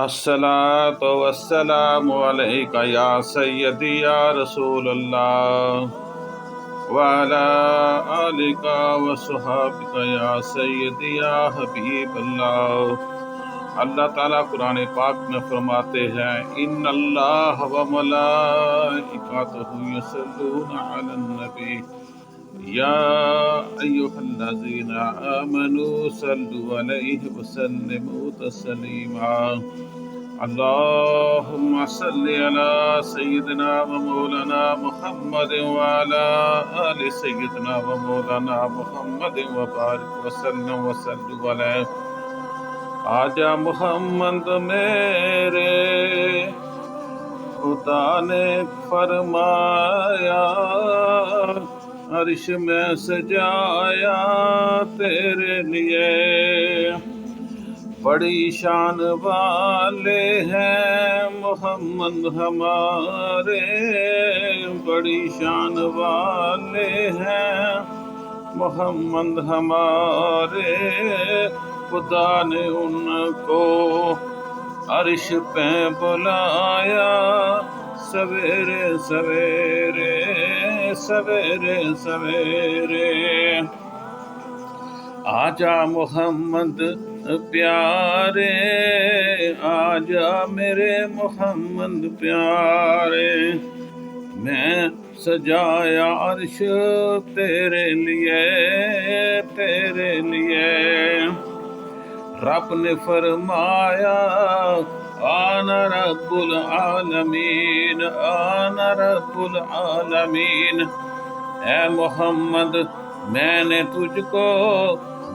الصلاۃ والسلام علیک یا سیدی یا رسول اللہ وعلی آلک وصحابک یا سیدی یا حبیب اللہ۔ اللہ تعالیٰ قرآن پاک میں فرماتے ہیں ان اللہ و ملائکتہ یصلون علی النبی یا ایھا الذین آمنوا صلوا علیہ وسلموا تسلیما۔ اللهم صل على سيدنا ومولانا محمد وعلى آل سيدنا ومولانا محمد وبارك وسلم عليه۔ آجا محمد میرے خدا نے فرمایا عرش میں سجایا تیرے لیے، بڑی شان والے ہیں محمد ہمارے، بڑی شان والے ہیں محمد ہمارے، خدا نے ان کو عرش پہ بلایا سویرے سویرے سویرے سویرے۔ آجا محمد پیارے، آجا میرے محمد پیارے، میں سجایا عرش تیرے لیے تیرے لیے۔ رب نے فرمایا آنا رب العالمین آنا رب العالمین۔ اے محمد میں نے تجھ کو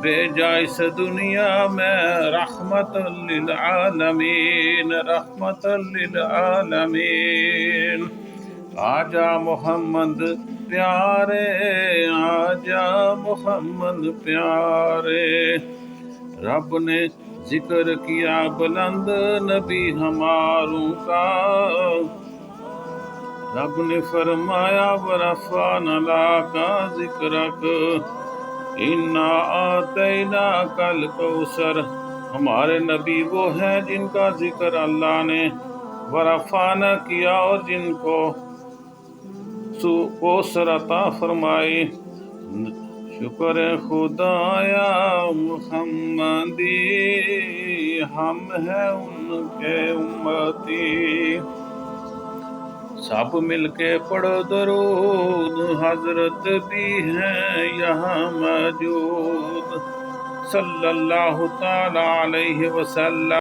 بھیجا اس دنیا میں رحمت للعالمین رحمت للعالمین۔ آجا محمد پیارے، آجا محمد پیارے۔ رب نے ذکر کیا بلند نبی ہماروں کا، رب نے فرمایا ورفعنا لک ذکرک انا اعطیناک الکوثر۔ ہمارے نبی وہ ہیں جن کا ذکر اللہ نے ورفعنا کیا اور جن کو کوثر عطا فرمائی۔ شکر خدایا محمدی ہم ہیں ان کے امتی۔ سب مل کے پڑھو درود، حضرت بھی ہیں یہاں موجود، صلی اللہ تعالی علیہ وسلم۔